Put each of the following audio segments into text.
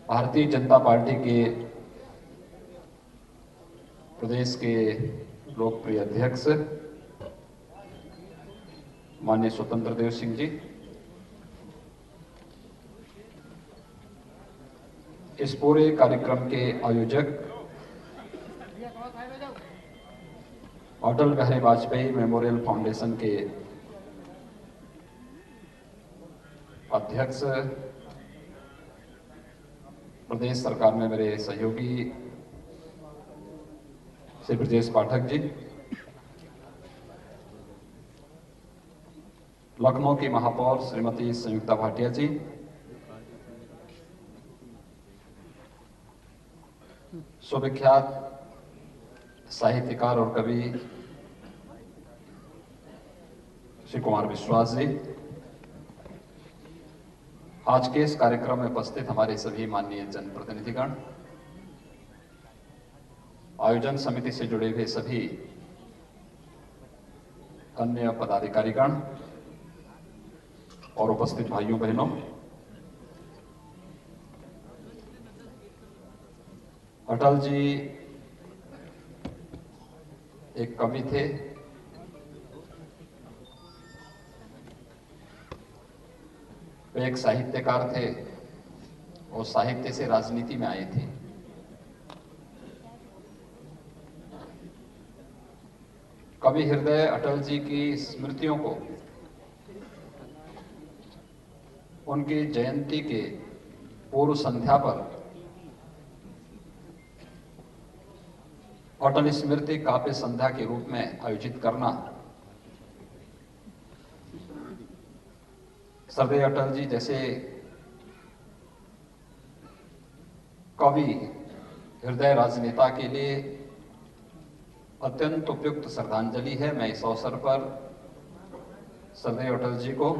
Bharatiya Janata party के प्रदेश के लोकप्रिय अध्यक्ष माननीय स्वतंत्र देव सिंह जी, इस पूरे कार्यक्रम के आयोजक अटल बिहारी वाजपेयी मेमोरियल फाउंडेशन के अध्यक्ष, प्रदेश सरकार में मेरे सहयोगी श्री ब्रजेश पाठक जी, लखनऊ की महापौर श्रीमती संयुक्ता भाटिया जी, सुविख्यात साहित्यकार और कवि श्री कुमार विश्वास जी, आज के इस कार्यक्रम में उपस्थित हमारे सभी माननीय जनप्रतिनिधिगण, आयोजन समिति से जुड़े हुए सभी अन्य पदाधिकारीगण और उपस्थित भाइयों बहनों, अटल जी एक कवि थे, वे एक साहित्यकार थे और साहित्य से राजनीति में आए थे। कवि हृदय अटल जी की स्मृतियों को उनकी जयंती के पूर्व संध्या पर अटल स्मृति काव्य संध्या के रूप में आयोजित करना सरदेव अटल जी जैसे कवि हृदय राजनेता के लिए अत्यंत उपयुक्त श्रद्धांजलि है। मैं इस अवसर पर सरदेव अटल जी को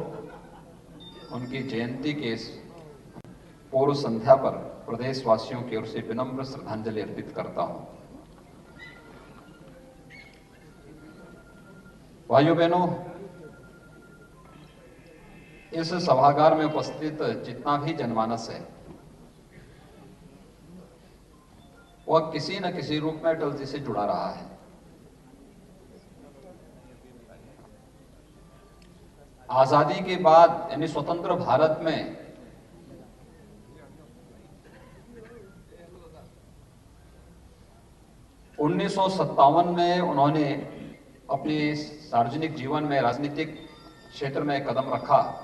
उनकी जयंती के इस पूर्व संध्या पर प्रदेशवासियों की ओर से विनम्र श्रद्धांजलि अर्पित करता हूं। भाइयों बहनों, इस सभागार में उपस्थित जितना भी जनमानस है वह किसी न किसी रूप में अटल जी से जुड़ा रहा है। आजादी के बाद यानी स्वतंत्र भारत में उन्नीस में उन्होंने अपने सार्वजनिक जीवन में राजनीतिक क्षेत्र में कदम रखा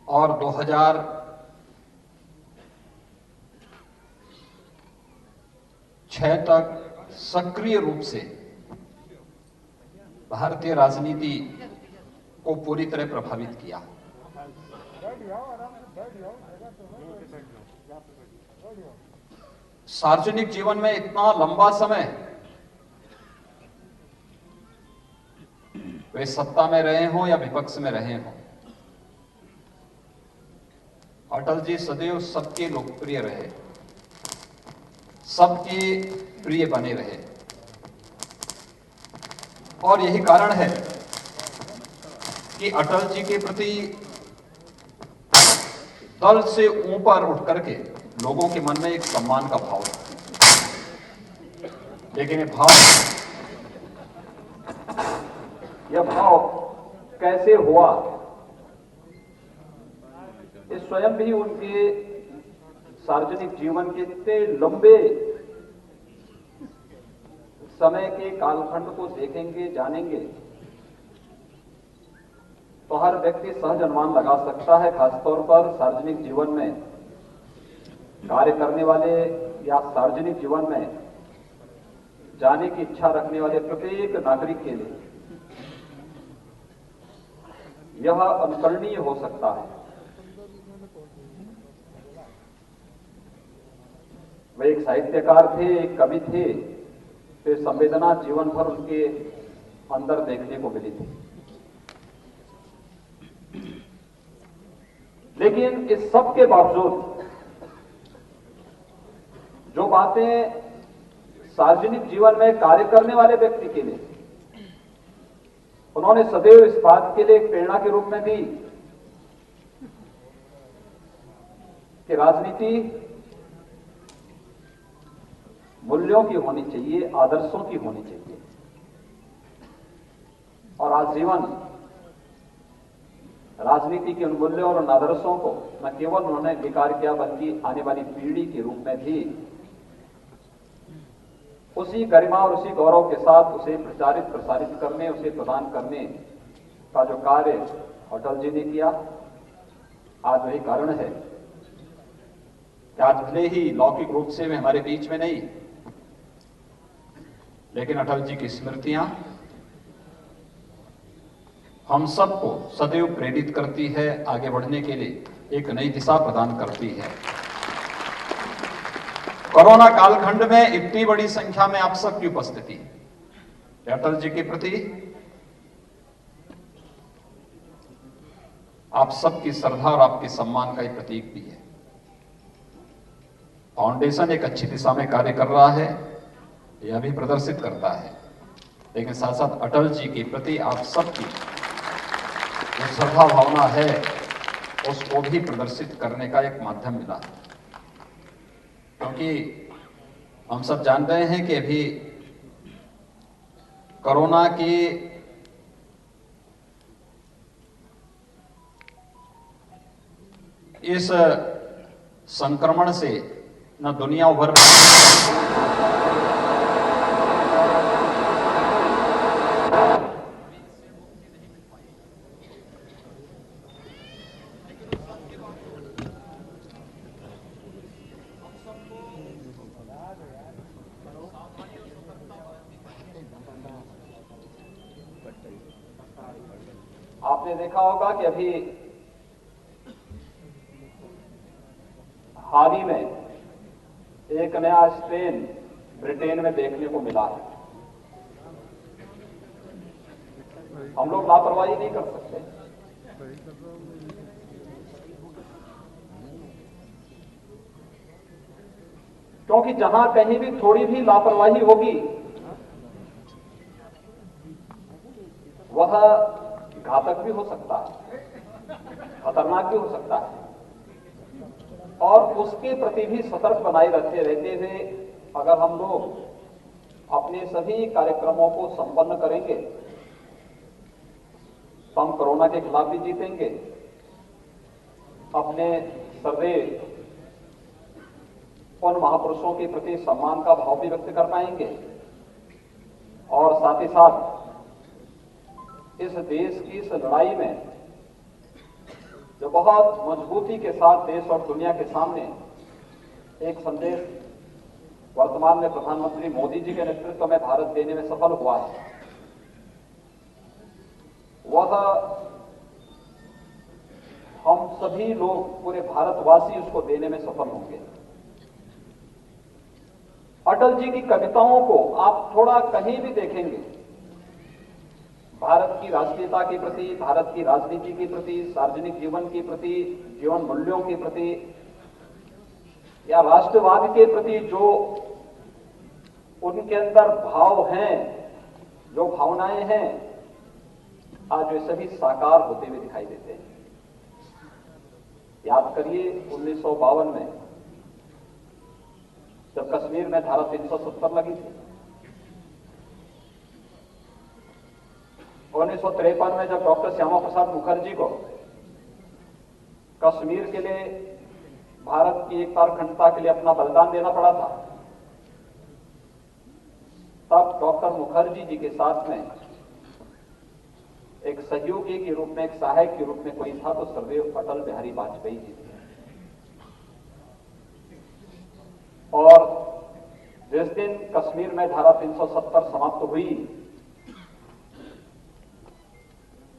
और 2006 तक सक्रिय रूप से भारतीय राजनीति को पूरी तरह प्रभावित किया। सार्वजनिक जीवन में इतना लंबा समय वे सत्ता में रहे हों या विपक्ष में रहे हों, अटल जी सदैव सबके लोकप्रिय रहे, सबके प्रिय बने रहे। और यही कारण है कि अटल जी के प्रति दल से ऊपर उठ करके लोगों के मन में एक सम्मान का भाव है। लेकिन यह भाव कैसे हुआ, ये स्वयं भी उनके सार्वजनिक जीवन के इतने लंबे समय के कालखंड को देखेंगे, जानेंगे तो हर व्यक्ति सहज अनुमान लगा सकता है। खासतौर पर सार्वजनिक जीवन में कार्य करने वाले या सार्वजनिक जीवन में जाने की इच्छा रखने वाले प्रत्येक नागरिक के लिए यह अनुकरणीय हो सकता है। वे एक साहित्यकार थे, एक कवि थे, तो संवेदना जीवन भर उनके अंदर देखने को मिली थी। लेकिन इस सब के बावजूद जो बातें सार्वजनिक जीवन में कार्य करने वाले व्यक्ति के लिए उन्होंने सदैव इस बात के लिए एक प्रेरणा के रूप में दी कि राजनीति मूल्यों की होनी चाहिए, आदर्शों की होनी चाहिए। और आजीवन राजनीति के उन मूल्यों और उन आदर्शों को न केवल उन्होंने विकार किया, बल्कि आने वाली पीढ़ी के रूप में भी उसी गरिमा और उसी गौरव के साथ उसे प्रचारित प्रसारित करने, उसे प्रदान करने का जो कार्य अटल जी ने किया, आज वही कारण है कि आज भले ही लौकिक रूप से वे हमारे बीच में नहीं, लेकिन अटल जी की स्मृतियां हम सबको सदैव प्रेरित करती है, आगे बढ़ने के लिए एक नई दिशा प्रदान करती है। कोरोना कालखंड में इतनी बड़ी संख्या में आप सबकी उपस्थिति अटल जी के प्रति आप सबकी श्रद्धा और आपके सम्मान का एक प्रतीक भी है। फाउंडेशन एक अच्छी दिशा में कार्य कर रहा है, यह भी प्रदर्शित करता है, लेकिन साथ साथ अटल जी के प्रति आप सबकी जो श्रद्धा भावना है उसको भी प्रदर्शित करने का एक माध्यम मिला है। क्योंकि हम सब जान रहे हैं कि अभी कोरोना की इस संक्रमण से न दुनिया उभर आपने देखा होगा कि अभी हाल ही में एक नया स्ट्रेन ब्रिटेन में देखने को मिला है। हम लोग लापरवाही नहीं कर सकते, क्योंकि जहां कहीं भी थोड़ी भी लापरवाही होगी वह घातक भी हो सकता है, खतरनाक भी हो सकता है। और उसके प्रति भी सतर्क बनाए रहते हुए अगर हम लोग अपने सभी कार्यक्रमों को संपन्न करेंगे तो हम कोरोना के खिलाफ भी जीतेंगे, अपने सदैव उन महापुरुषों के प्रति सम्मान का भाव भी व्यक्त कर पाएंगे, और साथ ही साथ इस देश की इस लड़ाई में जो बहुत मजबूती के साथ देश और दुनिया के सामने एक संदेश वर्तमान में प्रधानमंत्री मोदी जी के नेतृत्व में भारत देने में सफल हुआ है, वह हम सभी लोग, पूरे भारतवासी उसको देने में सफल होंगे। अटल जी की कविताओं को आप थोड़ा कहीं भी देखेंगे, भारत की राष्ट्रीयता के प्रति, भारत की राजनीति के प्रति, सार्वजनिक जीवन के प्रति, जीवन मूल्यों के प्रति या राष्ट्रवाद के प्रति जो उनके अंदर भाव हैं, जो भावनाएं हैं, आज वे सभी साकार होते हुए दिखाई देते हैं। याद करिए 1952 में जब कश्मीर में धारा 370 लगी थी, 1953 में जब डॉक्टर श्यामा प्रसाद मुखर्जी को कश्मीर के लिए, भारत की एकता और अखंडता के लिए अपना बलिदान देना पड़ा था, तब डॉक्टर मुखर्जी जी के साथ में एक सहयोगी के रूप में, एक सहायक के रूप में कोई था तो सर्वदेव अटल बिहारी वाजपेयी जी थे। और जिस दिन कश्मीर में धारा 370 समाप्त हुई,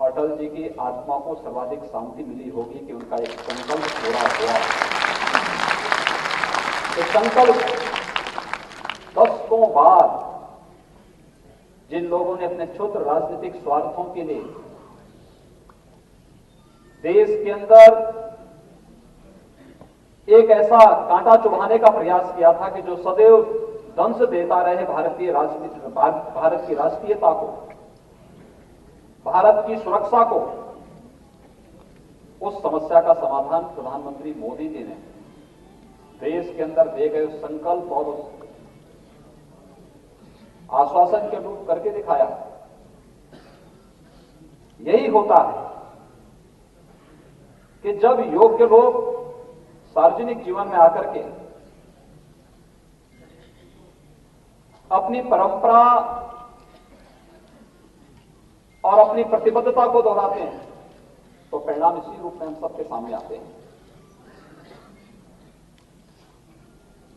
अटल जी की आत्मा को सर्वाधिक शांति मिली होगी कि उनका एक संकल्प पूरा हुआ। एक संकल्प दशकों बाद जिन लोगों ने अपने क्षुद्र राजनीतिक स्वार्थों के लिए देश के अंदर एक ऐसा कांटा चुभाने का प्रयास किया था कि जो सदैव दंश देता रहे भारतीय राजनीति, भारत की राष्ट्रीयता को, भारत की सुरक्षा को, उस समस्या का समाधान प्रधानमंत्री मोदी जी ने देश के अंदर दिए गए संकल्प और उस आश्वासन के अनुरूप करके दिखाया। यही होता है कि जब योग्य लोग सार्वजनिक जीवन में आकर के अपनी परंपरा और अपनी प्रतिबद्धता को दोहराते हैं तो परिणाम इसी रूप में हम सबके सामने आते हैं।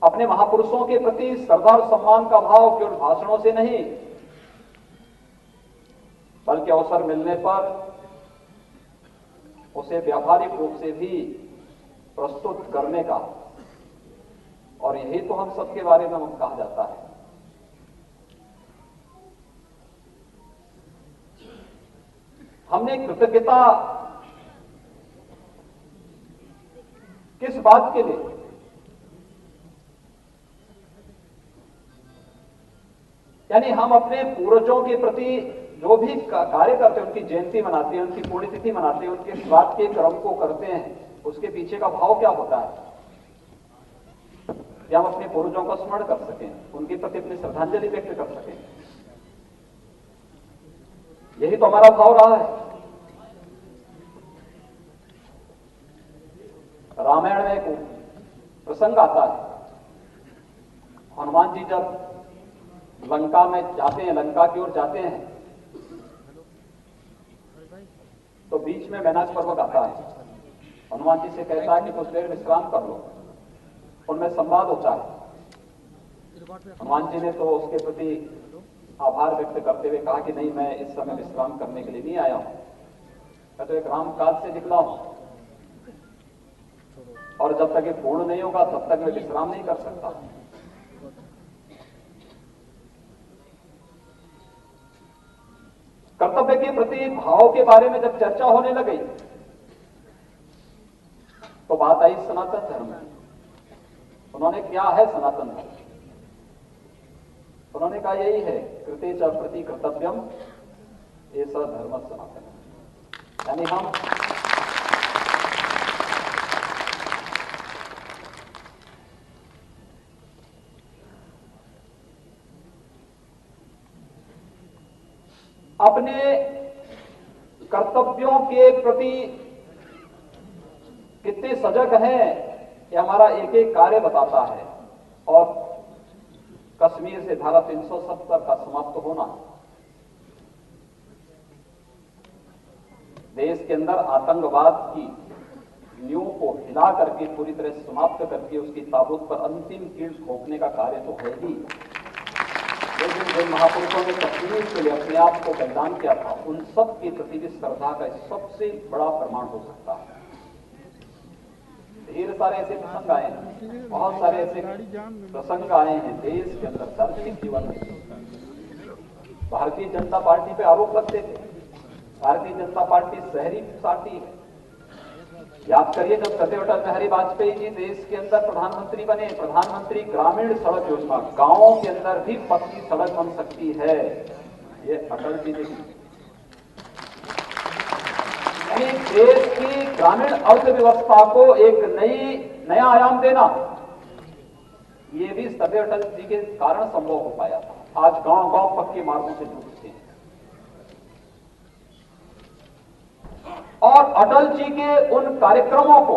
अपने महापुरुषों के प्रति श्रद्धा और सम्मान का भाव केवल भाषणों से नहीं, बल्कि अवसर मिलने पर उसे व्यावहारिक रूप से भी प्रस्तुत करने का, और यही तो हम सबके बारे में कहा जाता है। हमने कृतज्ञता किस बात के लिए, यानी हम अपने पूर्वजों के प्रति जो भी कार्य करते हैं, उनकी जयंती मनाते हैं, उनकी पुण्यतिथि मनाते हैं, उनके श्राद्ध के क्रम को करते हैं, उसके पीछे का भाव क्या होता है कि हम अपने पूर्वजों का स्मरण कर सकें, उनके प्रति अपनी श्रद्धांजलि व्यक्त कर सकें। यही तो हमारा भाव रहा है। रामायण में एक प्रसंग आता है, हनुमान जी जब लंका में जाते हैं, लंका की ओर जाते हैं, तो बीच में मैनाक पर्वत आता है। हनुमान जी से कहता है कि कुछ देर विश्राम कर लो। उनमें संवाद होता है। हनुमान जी ने तो उसके प्रति आभार व्यक्त करते हुए कहा कि नहीं, मैं इस समय विश्राम करने के लिए नहीं आया हूं, मैं तो एक राम काज से निकला हूं, और जब तक ये पूर्ण नहीं होगा तब तक मैं विश्राम नहीं कर सकता। कर्तव्य के प्रति भाव के बारे में जब चर्चा होने लगी तो बात आई सनातन धर्म में। उन्होंने क्या है सनातन धर्म? उन्होंने कहा यही है, कृते च प्रति कर्तव्यम एष धर्म सनातन। यानी हम अपने कर्तव्यों के प्रति कितने सजग हैं, ये हमारा एक एक कार्य बताता है। और कश्मीर से धारा 370 का समाप्त होना, देश के अंदर आतंकवाद की नींव को हिला करके पूरी तरह समाप्त करके उसकी ताबूत पर अंतिम कील ठोकने का कार्य तो है ही। लेकिन जिन महापुरुषों ने कश्मीर के लिए अपने आप को बलिदान किया था, उन सब के प्रति भी श्रद्धा का सबसे बड़ा प्रमाण हो सकता है। ढेर सारे ऐसे प्रसंग आए हैं, बहुत सारे ऐसे प्रसंग आए हैं देश के अंदर सार्वजनिक जीवन में। भारतीय जनता पार्टी पे आरोप लगते थे, भारतीय जनता पार्टी शहरी पार्टी है। याद करिए, जब सदैव अटल बिहारी वाजपेयी जी देश के अंदर प्रधानमंत्री बने, प्रधानमंत्री ग्रामीण सड़क योजना, गांवों के अंदर भी पक्की सड़क बन सकती है, ये अटल जी ने की। यानी देश की ग्रामीण अर्थव्यवस्था को एक नया आयाम देना, ये भी सदैव अटल जी के कारण संभव हो पाया था। आज गांव गांव पक्के मार्गों से जुड़ते हैं। और अटल जी के उन कार्यक्रमों को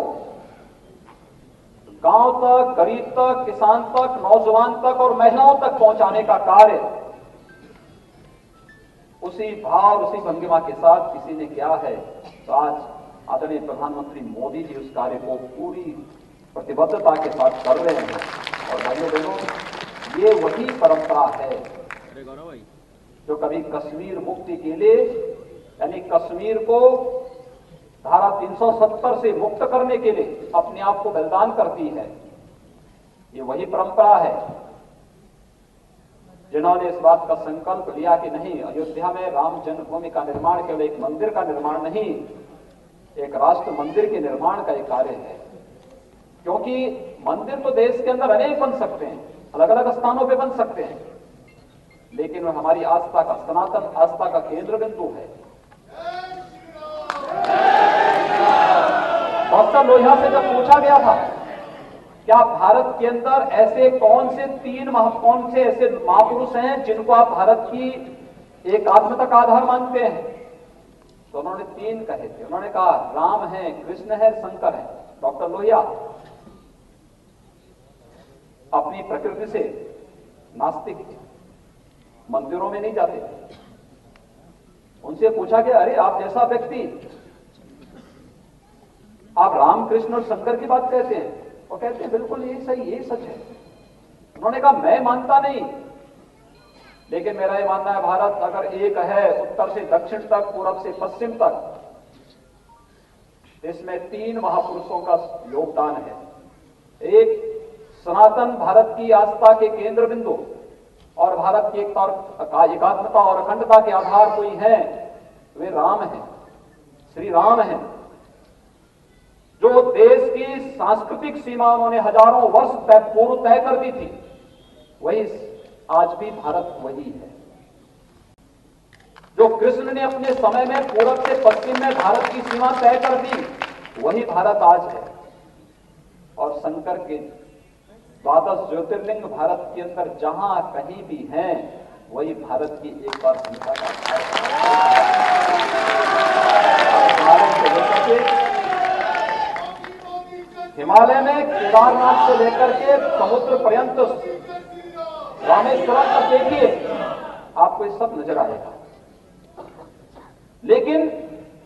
गांव तक, गरीब तक, किसान तक, नौजवान तक और महिलाओं तक पहुंचाने का कार्य उसी भाव, उसी भंगिमा के साथ किसी ने किया है। तो आज आदरणीय प्रधानमंत्री मोदी जी उस कार्य को पूरी प्रतिबद्धता के साथ कर रहे हैं। और भाइयों बहनों, ये वही परंपरा है जो कभी कश्मीर मुक्ति के लिए, यानी कश्मीर को धारा 370 से मुक्त करने के लिए अपने आप को बलिदान करती है। ये वही परंपरा है जिन्होंने इस बात का संकल्प लिया कि नहीं, अयोध्या में राम जन्मभूमि का निर्माण केवल एक मंदिर का निर्माण नहीं, एक राष्ट्र मंदिर के निर्माण का एक कार्य है। क्योंकि मंदिर तो देश के अंदर अनेक बन सकते हैं, अलग अलग स्थानों पे बन सकते हैं, लेकिन वह हमारी आस्था का, सनातन आस्था का केंद्र बिंदु है। डॉक्टर लोहिया से जब पूछा गया था क्या भारत के अंदर ऐसे कौन से ऐसे महापुरुष हैं जिनको आप भारत की एकात्मता का आधार मानते हैं? तो उन्होंने 3 कहे थे। उन्होंने कहा राम है, कृष्ण है, शंकर है। डॉक्टर लोहिया अपनी प्रकृति से नास्तिक थे, मंदिरों में नहीं जाते थे। उनसे पूछा कि अरे आप जैसा व्यक्ति, आप राम, कृष्ण और शंकर की बात कहते हैं? वो कहते हैं बिल्कुल यही सही, यही सच है। उन्होंने कहा मैं मानता नहीं, लेकिन मेरा ये मानना है भारत अगर एक है, उत्तर से दक्षिण तक, पूरब से पश्चिम तक, इसमें 3 महापुरुषों का योगदान है। एक सनातन भारत की आस्था के केंद्र बिंदु और भारत की एकात्मता और अखंडता के आधार कोई है, वे राम हैं, श्री राम हैं, जो देश की सांस्कृतिक सीमा उन्होंने हजारों वर्ष पूर्व तय कर दी थी। वही आज भी भारत वही है। जो कृष्ण ने अपने समय में पूरब से पश्चिम में भारत की सीमा तय कर दी, वही भारत आज है। और शंकर के 12 ज्योतिर्लिंग भारत के अंदर जहां कहीं भी हैं, वही भारत की एक बार क्षमता का हिमालय में केदारनाथ से लेकर के समुद्र पर्यंत रामेश्वरम तक देखिए, आपको ये सब नजर आएगा। लेकिन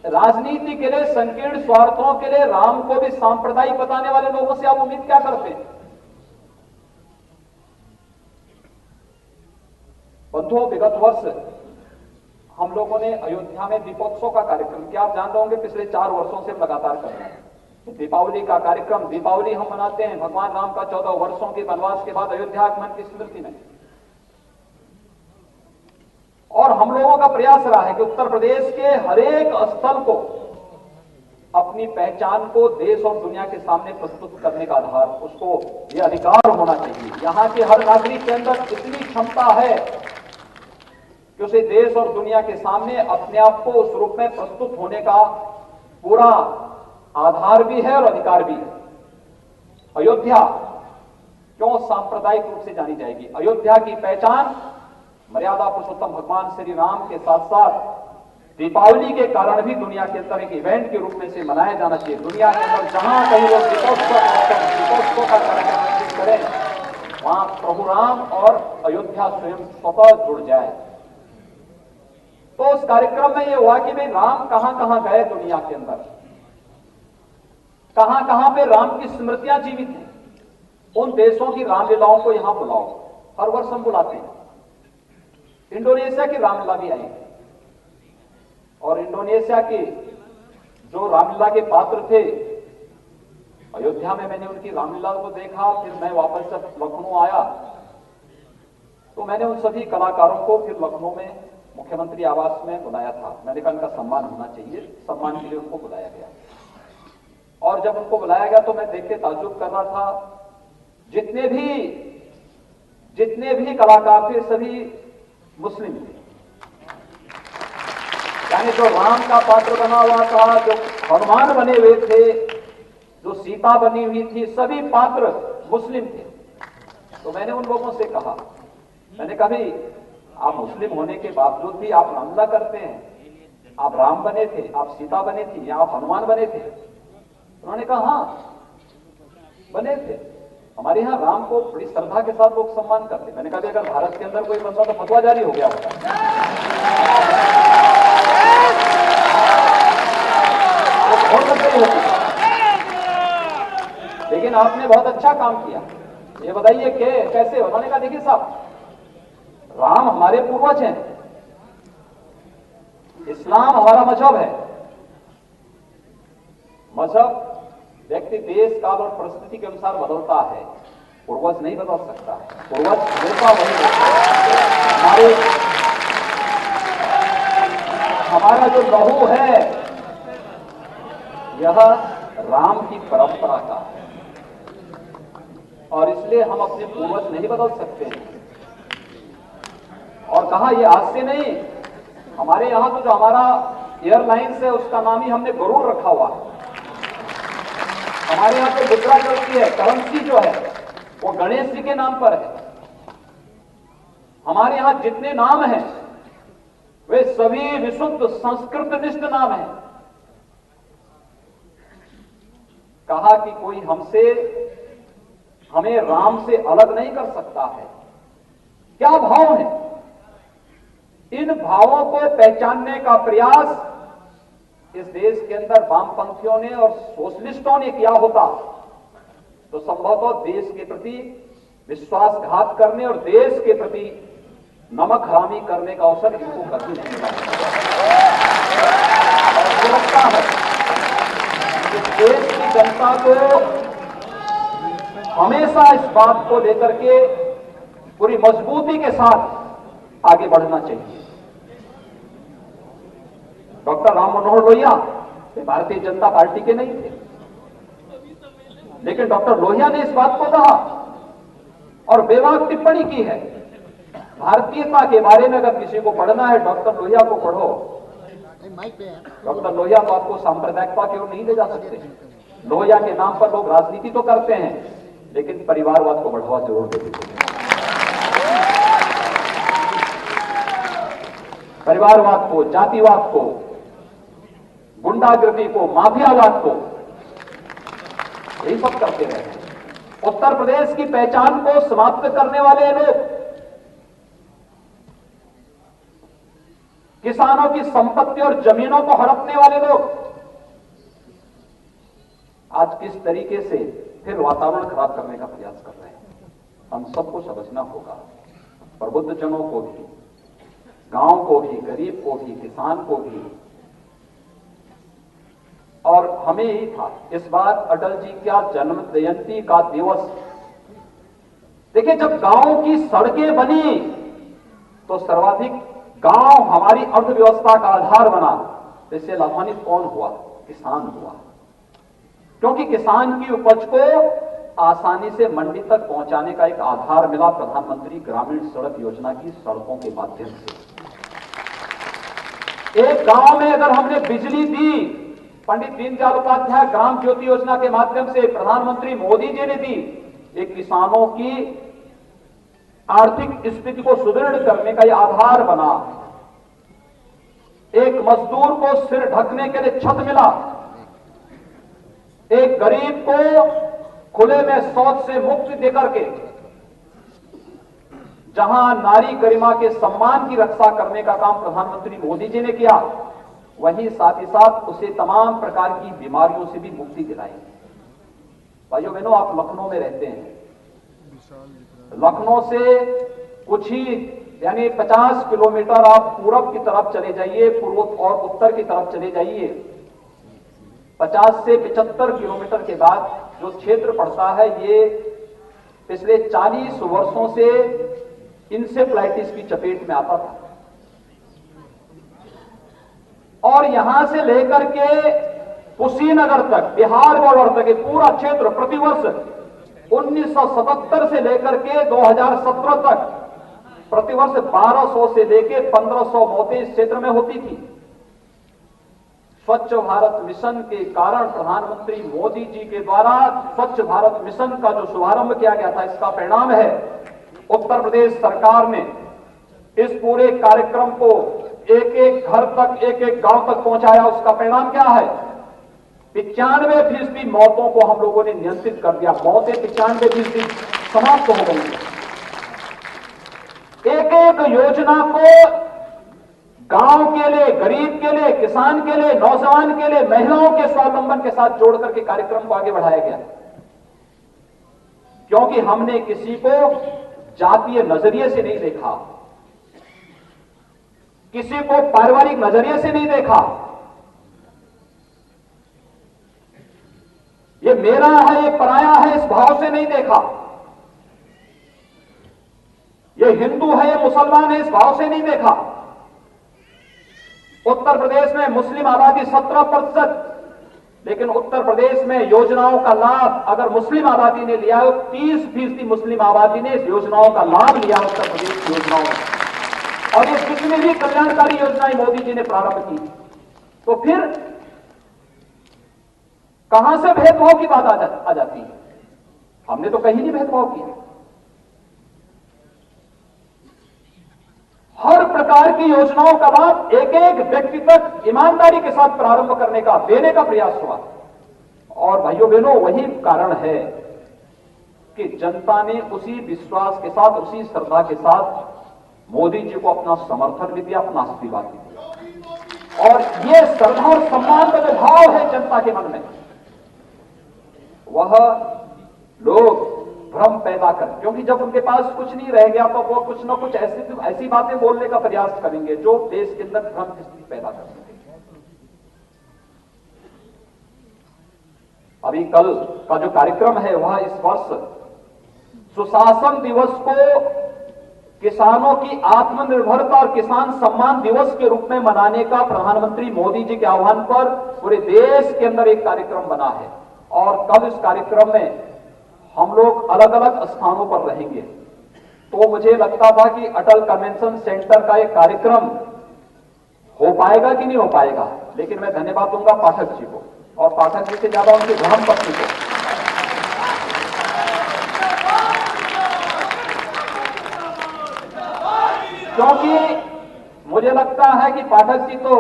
राजनीति के लिए, संकीर्ण स्वार्थों के लिए राम को भी सांप्रदायिक बताने वाले लोगों से आप उम्मीद क्या करते हैं? बंधुओं, विगत वर्ष हम लोगों ने अयोध्या में दीपोत्सव का कार्यक्रम किया। आप जान रहे होंगे पिछले 4 वर्षों से लगातार कर रहे हैं दीपावली का कार्यक्रम। दीपावली हम मनाते हैं भगवान राम का 14 वर्षों के वनवास के बाद अयोध्या आगमन की स्मृति में। और हम लोगों का प्रयास रहा है कि उत्तर प्रदेश के हर एक स्थल को, अपनी पहचान को देश और दुनिया के सामने प्रस्तुत करने का आधार, उसको ये अधिकार होना चाहिए। यहां के हर नागरिक के अंदर इतनी क्षमता है कि उसे देश और दुनिया के सामने अपने आप को उस रूप में प्रस्तुत होने का पूरा आधार भी है और अधिकार भी है। अयोध्या क्यों सांप्रदायिक रूप से जानी जाएगी? अयोध्या की पहचान मर्यादा पुरुषोत्तम भगवान श्री राम के साथ साथ दीपावली के कारण भी दुनिया के अंदर एक इवेंट के रूप में से मनाया जाना चाहिए। दुनिया के अंदर जहां कहीं लोग दीपोत्सव का कार्यक्रम करें, वहां प्रभु राम और अयोध्या स्वयं स्वतः जुड़ जाए। तो उस कार्यक्रम में यह हुआ कि भाई राम कहां कहां गए दुनिया के अंदर, कहां कहां पे राम की स्मृतियां जीवित हैं, उन देशों की रामलीलाओं को यहां बुलाओ। हर वर्ष हम बुलाते हैं। इंडोनेशिया की रामलीला भी आई और इंडोनेशिया के जो रामलीला के पात्र थे, अयोध्या में मैंने उनकी रामलीला को देखा। फिर मैं वापस जब लखनऊ आया तो मैंने उन सभी कलाकारों को फिर लखनऊ में मुख्यमंत्री आवास में बुलाया था। मैंने कहा उनका सम्मान होना चाहिए, सम्मान के लिए उनको बुलाया गया। और जब उनको बुलाया गया तो मैं देख के ताज्जुब कर रहा था, जितने भी कलाकार थे सभी मुस्लिम थे। यानी जो राम का पात्र बना हुआ था, जो हनुमान बने हुए थे, जो सीता बनी हुई थी, सभी पात्र मुस्लिम थे। तो मैंने उन लोगों से कहा, मैंने कहा भाई आप मुस्लिम होने के बावजूद भी आप रामलीला करते हैं, आप राम बने थे, आप सीता बने थी, या आप हनुमान बने थे? उन्होंने कहा हाँ बने थे, हमारे यहाँ राम को बड़ी श्रद्धा के साथ लोग सम्मान करते। मैंने कहा अगर भारत के अंदर कोई बंदा तो फतवा जारी हो गया होगा। बहुत अच्छी होती, लेकिन आपने बहुत अच्छा काम किया, ये बताइए कैसे? उन्होंने कहा देखिए साहब, राम हमारे पूर्वज हैं, इस्लाम हमारा मजहब है। मजहब व्यक्ति देश काल और परिस्थिति के अनुसार बदलता है, पूर्वज नहीं बदल सकता है। पूर्वज हमेशा वही हमारा जो लहू है यह राम की परंपरा का है, और इसलिए हम अपने पूर्वज नहीं बदल सकते हैं। और कहा ये आज से नहीं, हमारे यहां तो जो हमारा एयरलाइंस है उसका नाम ही हमने गरुड़ रखा हुआ है। हमारे यहां तो मुद्रा चलती है, करेंसी जो है वो गणेश जी के नाम पर है। हमारे यहां जितने नाम हैं वे सभी विशुद्ध संस्कृतनिष्ठ नाम हैं। कहा कि कोई हमें राम से अलग नहीं कर सकता है। क्या भाव है? इन भावों को पहचानने का प्रयास इस देश के अंदर वामपंथियों ने और सोशलिस्टों ने किया होता तो संभवतः देश के प्रति विश्वासघात करने और देश के प्रति नमक हरामी करने का अवसर इनको कभी नहीं मिला। मुझे लगता है कि देश की जनता को हमेशा इस बात को लेकर के पूरी मजबूती के साथ आगे बढ़ना चाहिए। डॉक्टर राम मनोहर लोहिया भारतीय जनता पार्टी के नहीं थे, लेकिन डॉक्टर लोहिया ने इस बात को कहा और बेबाक टिप्पणी की है। भारतीयता के बारे में अगर किसी को पढ़ना है डॉक्टर लोहिया को पढ़ो। डॉक्टर लोहिया तो आपको सांप्रदायिकता की ओर नहीं ले जा सकते। लोहिया के नाम पर लोग राजनीति तो करते हैं लेकिन परिवारवाद को बढ़ावा जरूर देते हैं। परिवारवाद को, जातिवाद को, गुंडागर्दी को, माफियावाद को, यही सब करते रहे हैं। उत्तर प्रदेश की पहचान को समाप्त करने वाले लोग, किसानों की संपत्ति और जमीनों को हड़पने वाले लोग आज किस तरीके से फिर वातावरण खराब करने का प्रयास कर रहे हैं, हम सबको समझना होगा। प्रबुद्धजनों को भी, गांव को भी, गरीब को भी, किसान को भी। और हमें ही था इस बार अटल जी का जन्म जयंती का दिवस। देखिए, जब गांव की सड़कें बनी तो सर्वाधिक गांव हमारी अर्थव्यवस्था का आधार बना। इससे लाभान्वित कौन हुआ? किसान हुआ, क्योंकि किसान की उपज को आसानी से मंडी तक पहुंचाने का एक आधार मिला प्रधानमंत्री ग्रामीण सड़क योजना की सड़कों के माध्यम से। एक गांव में अगर हमने बिजली दी, पंडित दीनदयाल उपाध्याय ग्राम ज्योति योजना के माध्यम से प्रधानमंत्री मोदी जी ने दी, एक किसानों की आर्थिक स्थिति को सुदृढ़ करने का यह आधार बना। एक मजदूर को सिर ढकने के लिए छत मिला, एक गरीब को खुले में शौच से मुक्ति देकर के जहां नारी गरिमा के सम्मान की रक्षा करने का काम प्रधानमंत्री मोदी जी ने किया, वहीं साथ ही साथ उसे तमाम प्रकार की बीमारियों से भी मुक्ति दिलाई। भाइयों बहनों, आप लखनऊ में रहते हैं। लखनऊ से कुछ ही यानी 50 किलोमीटर आप पूरब की तरफ चले जाइए, पूर्व और उत्तर की तरफ चले जाइए। 50 से 75 किलोमीटर के बाद जो क्षेत्र पड़ता है, ये पिछले 40 वर्षों से इंसेफ्लाइटिस की चपेट में आता था। और यहां से लेकर के कुशीनगर तक, बिहार बॉर्डर तक ये पूरा क्षेत्र प्रतिवर्ष 1977 से लेकर के 2017 तक प्रतिवर्ष 1200 से लेकर 1500 मौतें इस क्षेत्र में होती थी। स्वच्छ भारत मिशन के कारण प्रधानमंत्री मोदी जी के द्वारा स्वच्छ भारत मिशन का जो शुभारंभ किया गया था, इसका परिणाम है उत्तर प्रदेश सरकार ने इस पूरे कार्यक्रम को एक एक घर तक, एक एक गांव तक पहुंचाया। उसका परिणाम क्या है? 95% मौतों को हम लोगों ने नियंत्रित कर दिया। मौतें 95% समाप्त हो गई। एक एक योजना को गांव के लिए, गरीब के लिए, किसान के लिए, नौजवान के लिए, महिलाओं के स्वावलंबन के साथ जोड़ करके कार्यक्रम को आगे बढ़ाया गया, क्योंकि हमने किसी को जातीय नजरिए से नहीं देखा, किसी को पारिवारिक नजरिए से नहीं देखा। ये मेरा है, ये पराया है, इस भाव से नहीं देखा। ये हिंदू है, ये मुसलमान है, इस भाव से नहीं देखा। उत्तर प्रदेश में मुस्लिम आबादी 17%, लेकिन उत्तर प्रदेश में योजनाओं का लाभ अगर मुस्लिम आबादी ने लिया हो, 30% मुस्लिम आबादी ने इस योजनाओं का लाभ लिया उत्तर प्रदेश की योजनाओं में। और ये कितनी भी कल्याणकारी योजनाएं मोदी जी ने प्रारंभ की। तो फिर कहां से भेदभाव की बात आ जाती है? हमने तो कहीं नहीं भेदभाव किया। हर प्रकार की योजनाओं का लाभ एक एक व्यक्ति तक ईमानदारी के साथ प्रारंभ करने का, देने का प्रयास हुआ। और भाइयों बहनों, वही कारण है कि जनता ने उसी विश्वास के साथ, उसी श्रद्धा के साथ मोदी जी को अपना समर्थन भी दिया, अपना आशीर्वाद भी दिया। और यह श्रद्धा और सम्मान का जो भाव है जनता के मन में, वह लोग भ्रम पैदा कर, क्योंकि जब उनके पास कुछ नहीं रह गया तो वो कुछ ना कुछ ऐसी बातें बोलने का प्रयास करेंगे जो देश के अंदर भ्रम की स्थिति पैदा कर सकेंगे। अभी कल का जो कार्यक्रम है वह इस वर्ष सुशासन दिवस को किसानों की आत्मनिर्भरता और किसान सम्मान दिवस के रूप में मनाने का प्रधानमंत्री मोदी जी के आह्वान पर पूरे देश के अंदर एक कार्यक्रम बना है। और कल इस कार्यक्रम में हम लोग अलग अलग स्थानों पर रहेंगे। तो मुझे लगता था कि अटल कन्वेंशन सेंटर का एक कार्यक्रम हो पाएगा कि नहीं हो पाएगा, लेकिन मैं धन्यवाद दूंगा पाठक जी को, और पाठक जी से ज्यादा उनकी धर्मपत्नी को। क्योंकि मुझे लगता है कि पाठक जी तो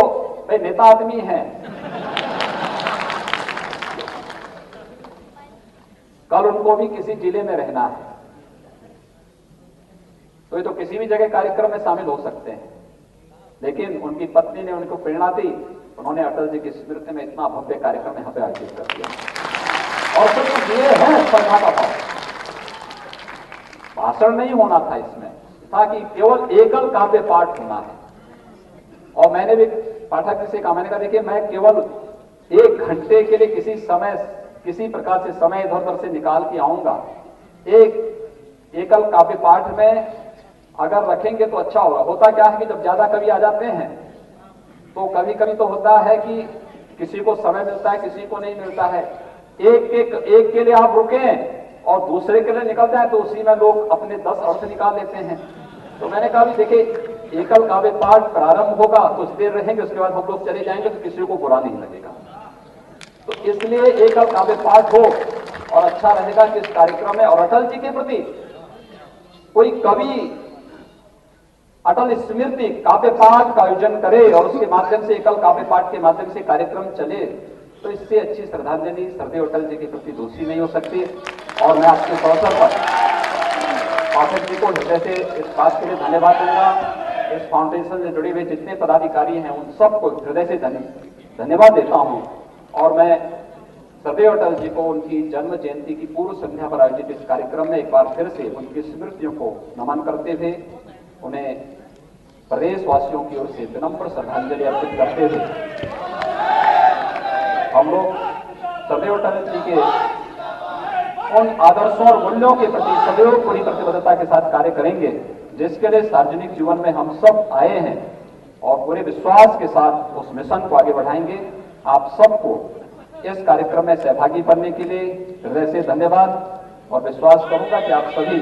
भाई नेता आदमी हैं। कल उनको भी किसी जिले में रहना है, तो ये तो किसी भी जगह कार्यक्रम में शामिल हो सकते हैं, लेकिन उनकी पत्नी ने उनको प्रेरणा दी, उन्होंने अटल जी की स्मृति में इतना भव्य कार्यक्रम यहां पे आयोजित कर दिया। और सिर्फ ये है श्रद्धा का भाव, भाषण नहीं होना था इसमें, था कि केवल एकल काव्य पाठ होना है। और मैंने भी पाठक जी से कहा, मैंने कहा देखिए मैं केवल 1 घंटे के लिए किसी प्रकार से समय इधर उधर से निकाल के आऊंगा, एक एकल काव्य पाठ में अगर रखेंगे तो अच्छा होगा। होता क्या है कि जब ज्यादा कवि आ जाते हैं तो कभी कभी तो होता है कि किसी को समय मिलता है, किसी को नहीं मिलता है। एक के लिए आप रुकें और दूसरे के लिए निकल जाए तो उसी में लोग अपने 10 अर्थ निकाल लेते हैं। तो मैंने कहा भी देखिए, एकल काव्य पाठ प्रारंभ होगा, कुछ देर रहेंगे, उसके बाद हम लोग चले जाएंगे, तो किसी को बुरा नहीं लगेगा। तो इसलिए एकल काव्य पाठ हो और अच्छा रहेगा कि इस कार्यक्रम में, और अटल जी के प्रति कोई कवि अटल स्मृति काव्य पाठ का आयोजन करे और उसके माध्यम से, एकल काव्य पाठ के माध्यम से कार्यक्रम चले, तो इससे अच्छी श्रद्धांजलि सदैव अटल जी के प्रति दूसरी नहीं हो सकती। और मैं आपके इस अवसर पर पाठक जी को हृदय से इस बात के लिए धन्यवाद दूंगा। इस फाउंडेशन से जुड़े हुए जितने पदाधिकारी हैं उन सबको हृदय से धन्यवाद देता हूं। और मैं सदैव अटल जी को उनकी जन्म जयंती की पूर्व संध्या पर आयोजित इस कार्यक्रम में एक बार फिर से उनकी स्मृतियों को नमन करते हुए उन्हें प्रदेशवासियों की ओर से विनम्र श्रद्धांजलि अर्पित करते हुए हम लोग सदैव अटल जी के उन आदर्शों और मूल्यों के प्रति सदैव पूरी प्रतिबद्धता के साथ कार्य करेंगे जिसके लिए सार्वजनिक जीवन में हम सब आए हैं, और पूरे विश्वास के साथ उस मिशन को आगे बढ़ाएंगे। आप सबको इस कार्यक्रम में सहभागी बनने के लिए हृदय से धन्यवाद, और विश्वास करूंगा कि आप सभी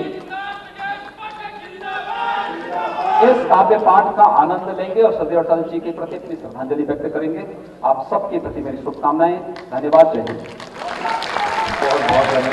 इस काव्य पाठ का आनंद लेंगे और सदैव अटल जी के प्रति अपनी श्रद्धांजलि व्यक्त करेंगे। आप सबके प्रति मेरी शुभकामनाएं। धन्यवाद। जय हिंद। बहुत बहुत धन्यवाद।